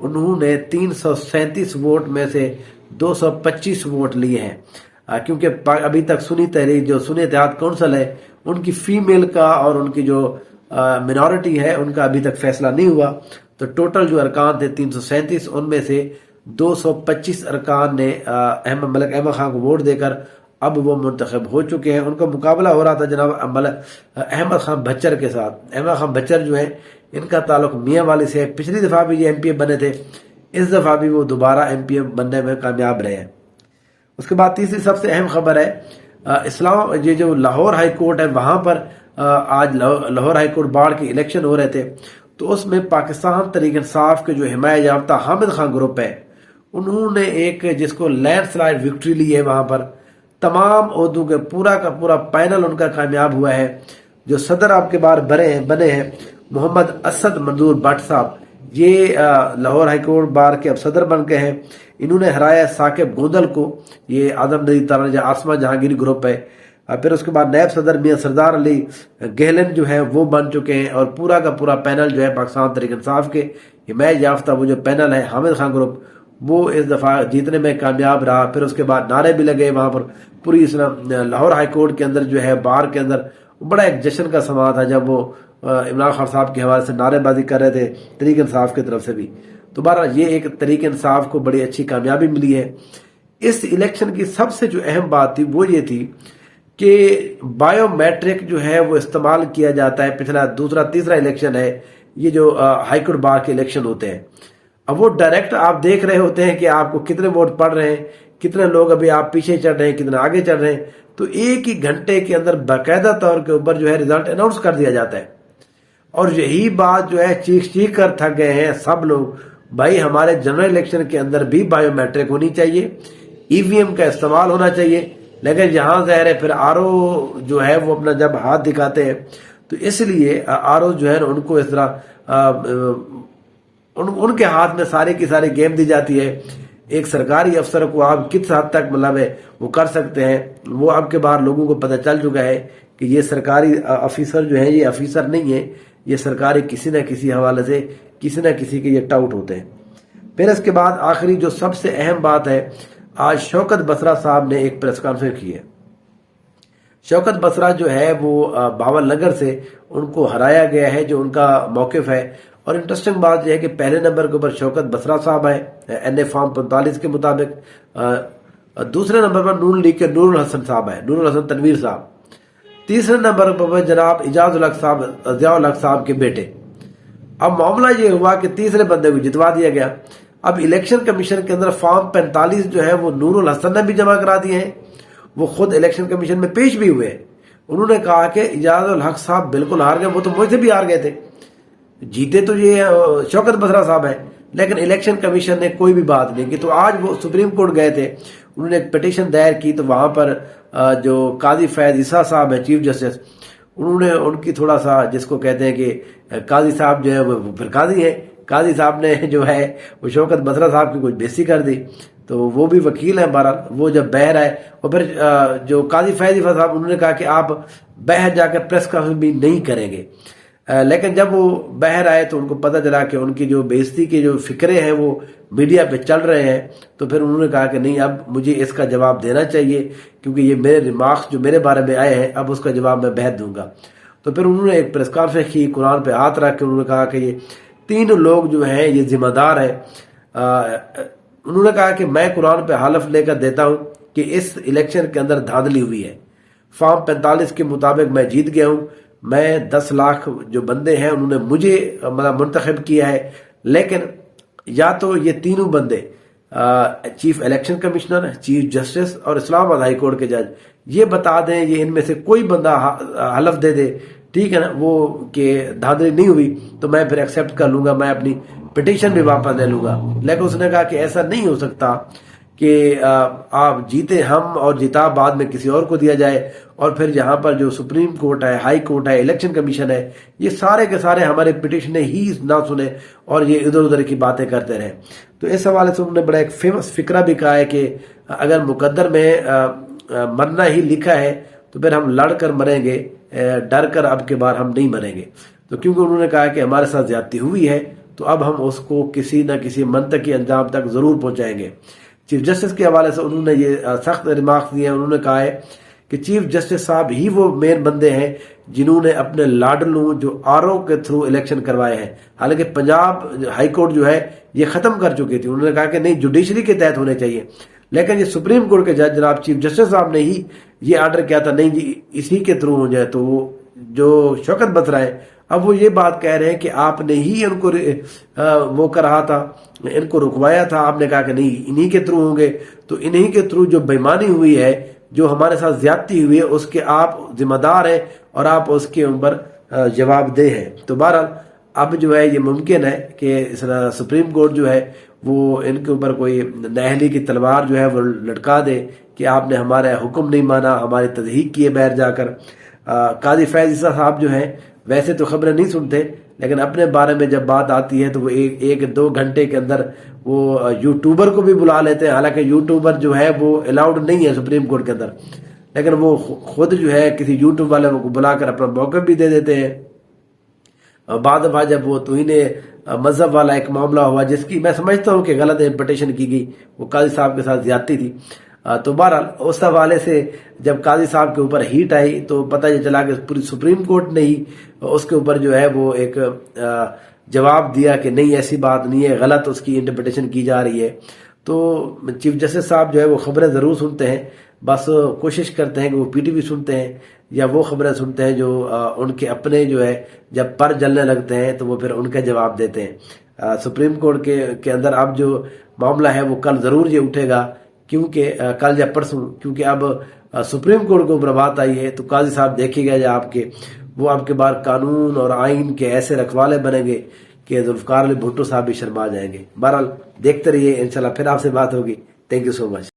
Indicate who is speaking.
Speaker 1: انہوں نے 337 ووٹ میں سے 225 ووٹ لیے ہیں، کیونکہ ابھی تک سنی تحریک جو سنی اتحاد کونسل ہے ان کی فیمیل کا اور ان کی جو منورٹی ہے ان کا ابھی تک فیصلہ نہیں ہوا. تو ٹوٹل جو ارکان تھے 337، ان میں سے 225 ارکان نے ملک احمد خان کو ووٹ دے کر اب وہ منتخب ہو چکے ہیں. ان کا مقابلہ ہو رہا تھا جناب احمد خان بچر کے ساتھ. احمد خان بچر جو ہے ان کا تعلق میاں والی سے ہے. پچھلی دفعہ بھی یہ ایم پی اے بنے تھے، اس دفعہ بھی وہ دوبارہ ایم پی اے بننے میں کامیاب رہے ہیں. اس کے بعد تیسری سب سے اہم خبر ہے یہ جو لاہور ہائی کورٹ ہے وہاں پر آج لاہور ہائی کورٹ بار کے الیکشن ہو رہے تھے. تو اس میں پاکستان تحریک انصاف کے جو حمایت یافتہ حامد خان گروپ ہے انہوں نے ایک جس کو لینڈ سلائڈ وکٹری لی ہے. وہاں پر تمام عہدوں کے پورا کا پورا پینل ان کا کامیاب ہوا ہے. جو صدر آپ کے بار بنے ہیں محمد اسد منظور بٹ صاحب، یہ لاہور ہائی کورٹ بار کے اب صدر بن گئے ہیں. انہوں نے ہرایا ثاقب گوندل کو، یہ اعظم ندی تارا آسما جہانگیری گروپ ہے. پھر اس کے بعد نیب صدر میاں سردار علی گہلن جو ہے وہ بن چکے ہیں، اور پورا کا پورا پینل جو ہے پاکستان تحریک انصاف کے حمایت یافتہ وہ جو پینل ہے حامد خان گروپ وہ اس دفعہ جیتنے میں کامیاب رہا. پھر اس کے بعد نعرے بھی لگے وہاں پر پوری لاہور ہائی کورٹ کے اندر جو ہے بار کے اندر بڑا ایک جشن کا سما تھا جب وہ عمران خان صاحب کے حوالے سے نعرے بازی کر رہے تھے تحریک انصاف کی طرف سے بھی. تو بہرحال یہ ایک تحریک انصاف کو بڑی اچھی کامیابی ملی ہے. اس الیکشن کی سب سے جو اہم بات تھی وہ یہ تھی کہ بایو میٹرک جو ہے وہ استعمال کیا جاتا ہے. پچھلا دوسرا تیسرا الیکشن ہے یہ جو ہائی کورٹ بار کے الیکشن ہوتے ہیں. اب وہ ڈائریکٹ آپ دیکھ رہے ہوتے ہیں کہ آپ کو کتنے ووٹ پڑ رہے ہیں، کتنے لوگ ابھی آپ پیچھے چڑھ رہے ہیں، کتنے آگے چڑھ رہے ہیں. تو ایک ہی گھنٹے کے اندر باقاعدہ طور کے اوپر جو ہے رزلٹ اناؤنس کر دیا جاتا ہے. اور یہی بات جو ہے چیخ کر تھک گئے ہیں سب لوگ، بھائی ہمارے جنرل الیکشن کے اندر بھی بایو میٹرک ہونی چاہیے، ای وی ایم کا استعمال ہونا چاہیے. لیکن یہاں ظاہر ہے پھر آر او جو ہے وہ اپنا جب ہاتھ دکھاتے ہیں تو اس لیے آر او جو ہے ان کو اس طرح ان کے ہاتھ میں ساری کی ساری گیم دی جاتی ہے. ایک سرکاری افسر کو آپ کس حد تک مطلب ہے وہ کر سکتے ہیں، وہ اب کے بعد لوگوں کو پتہ چل چکا ہے کہ یہ سرکاری افیسر جو ہے یہ افیسر نہیں ہے، یہ سرکاری کسی نہ کسی حوالے سے کسی نہ کسی کے یہ ٹاؤٹ ہوتے ہیں. پھر اس کے بعد آخری جو سب سے اہم بات ہے، آج شوکت بسرا صاحب نے ایک پریس کانفرنس کی ہے. شوکت بسرا جو ہے وہ باول نگر سے ان کو ہرایا گیا ہے جو ان کا موقف ہے. اور انٹرسٹنگ بات یہ ہے کہ پہلے نمبر کے اوپر شوکت بسرا صاحب ہیں این اے فارم 45 کے مطابق. دوسرے نمبر پر نون لیگ کے نور الحسن صاحب ہیں، نور الحسن تنویر صاحب. تیسرے نمبر پر جناب اعجاز الحق صاحب، ضیاء الحق صاحب کے بیٹے. اب معاملہ یہ ہوا کہ تیسرے بندے کو جتوا دیا گیا. اب الیکشن کمیشن کے اندر فارم 45 جو ہے وہ نور الحسن نے بھی جمع کرا دیے ہیں، وہ خود الیکشن کمیشن میں پیش بھی ہوئے. انہوں نے کہا کہ اعجاز الحق صاحب بالکل ہار گئے، وہ تو مجھ سے بھی ہار گئے تھے، جیتے تو یہ شوکت بسرا صاحب ہیں، لیکن الیکشن کمیشن نے کوئی بھی بات نہیں کی. تو آج وہ سپریم کورٹ گئے تھے، انہوں نے ایک پٹیشن دائر کی. تو وہاں پر جو قاضی فیض عیسیٰ صاحب ہیں چیف جسٹس، انہوں نے ان کی تھوڑا سا جس کو کہتے ہیں کہ قاضی صاحب جو ہے وہ پھر قاضی ہیں، قاضی صاحب نے جو ہے وہ شوکت بسرا صاحب کی کچھ بےزتی کر دی. تو وہ بھی وکیل ہیں، بہرحال وہ جب بہر آئے اور پھر جو قاضی فیض عیسیٰ صاحب انہوں نے کہا کہ آپ بہر جا کر پریس کانفرنس بھی نہیں کریں گے. لیکن جب وہ بہر آئے تو ان کو پتہ چلا کہ ان کی جو بےزتی کے جو فکرے ہیں وہ میڈیا پہ چل رہے ہیں. تو پھر انہوں نے کہا کہ نہیں، اب مجھے اس کا جواب دینا چاہیے کیونکہ یہ میرے ریمارکس جو میرے بارے میں آئے ہیں اب اس کا جواب میں بہر دوں گا. تو پھر انہوں نے ایک پریس کانفرنس کی، قرآن پہ ہاتھ رکھ کے انہوں نے کہا کہ یہ 3 لوگ جو ہیں یہ ذمہ دار ہیں. انہوں نے کہا کہ میں قرآن پہ حلف لے کر دیتا ہوں کہ اس الیکشن کے اندر دھاندلی ہوئی ہے. فارم 45 کے مطابق میں جیت گیا ہوں، میں 10 لاکھ جو بندے ہیں انہوں نے مجھے منتخب کیا ہے. لیکن یا تو یہ تینوں بندے chief election commissioner, chief justice اور اسلام آباد ہائی کورٹ کے جج یہ بتا دیں، یہ ان میں سے کوئی بندہ حلف دے دے، ٹھیک ہے نا، وہ کہ دھاندلی نہیں ہوئی تو میں پھر ایکسیپٹ کر لوں گا، میں اپنی پٹیشن بھی واپس لے لوں گا. لیکن اس نے کہا کہ ایسا نہیں ہو سکتا کہ آپ جیتے ہم اور جتا بعد میں کسی اور کو دیا جائے، اور پھر یہاں پر جو سپریم کورٹ ہے، ہائی کورٹ ہے، الیکشن کمیشن ہے، یہ سارے کے سارے ہمارے پٹیشنیں ہی نہ سنے اور یہ ادھر ادھر کی باتیں کرتے رہے. تو اس حوالے سے انہوں نے بڑا ایک فیمس فقرہ بھی کہا ہے کہ اگر مقدر میں مرنا ہی لکھا ہے تو پھر ہم لڑ کر مریں گے، ڈر کر اب کے بار ہم نہیں مریں گے. تو کیونکہ انہوں نے کہا کہ ہمارے ساتھ زیادتی ہوئی ہے تو اب ہم اس کو کسی نہ کسی منطقی انجام تک ضرور پہنچائیں گے۔ چیف جسٹس کے حوالے سے انہوں نے یہ سخت ریمارکس دیے ہیں۔ انہوں نے کہا ہے کہ چیف جسٹس صاحب ہی وہ مین بندے ہیں جنہوں نے اپنے لاڈلوں جو RO کے تھرو الیکشن کروائے ہیں، حالانکہ پنجاب ہائی کورٹ جو ہے یہ ختم کر چکی تھی۔ انہوں نے کہا کہ نہیں، جوڈیشری کے تحت ہونے چاہیے، لیکن یہ سپریم کورٹ کے جج جناب چیف جسٹس صاحب نے ہی یہ آرڈر کیا تھا نہیں جی اسی کے تھرو ہو جائے۔ تو وہ جو شوکت بترا ہے اب وہ یہ بات کہہ رہے ہیں کہ آپ نے ہی ان کو وہ کر رہا تھا، ان کو رکوایا تھا، آپ نے کہا کہ نہیں انہی کے تھرو ہوں گے، تو انہی کے تھرو جو بےمانی ہوئی ہے، جو ہمارے ساتھ زیادتی ہوئی ہے، اس کے آپ ذمہ دار ہیں اور آپ اس کے اوپر جواب دہ ہیں۔ تو بہرحال اب جو ہے یہ ممکن ہے کہ سپریم کورٹ جو ہے وہ ان کے اوپر کوئی نااہلی کی تلوار جو ہے وہ لٹکا دے کہ آپ نے ہمارا حکم نہیں مانا، ہماری تضحیق کی ہے باہر جا کر۔ قاضی فیض عیسیٰ صاحب جو ہیں ویسے تو خبریں نہیں سنتے، لیکن اپنے بارے میں جب بات آتی ہے تو وہ ایک دو گھنٹے کے اندر وہ یوٹیوبر کو بھی بلا لیتے ہیں، حالانکہ یوٹیوبر جو ہے وہ الاؤڈ نہیں ہے سپریم کورٹ کے اندر، لیکن وہ خود جو ہے کسی یوٹیوب والے کو بلا کر اپنا موقف بھی دے دیتے ہیں۔ بعد دفعہ جب وہ توہین مذہب والا ایک معاملہ ہوا جس کی میں سمجھتا ہوں کہ غلط انٹرپریٹیشن کی گئی، وہ قاضی صاحب کے ساتھ زیادتی تھی، تو بہرحال اس حوالے سے جب قاضی صاحب کے اوپر ہیٹ آئی تو پتہ یہ چلا کہ پوری سپریم کورٹ نے ہی اس کے اوپر جو ہے وہ ایک جواب دیا کہ نہیں ایسی بات نہیں ہے، غلط اس کی انٹرپریٹیشن کی جا رہی ہے۔ تو چیف جسٹس صاحب جو ہے وہ خبریں ضرور سنتے ہیں، بس کوشش کرتے ہیں کہ وہ PTV سنتے ہیں یا وہ خبریں سنتے ہیں جو ان کے اپنے جو ہے جب پر جلنے لگتے ہیں تو وہ پھر ان کا جواب دیتے ہیں۔ سپریم کورٹ کے اندر اب جو معاملہ ہے وہ کل ضرور یہ اٹھے گا، کیونکہ کل یا پرسوں، کیونکہ اب سپریم کورٹ کو بات آئی ہے، تو قاضی صاحب دیکھے گا یا وہ آپ کے بار قانون اور آئین کے ایسے رکھوالے بنیں گے کہ ذوالفقار علی بھٹو صاحب بھی شرما جائیں گے۔ بہرحال دیکھتے رہیے، انشاءاللہ پھر آپ سے بات ہوگی۔ Thank you so much.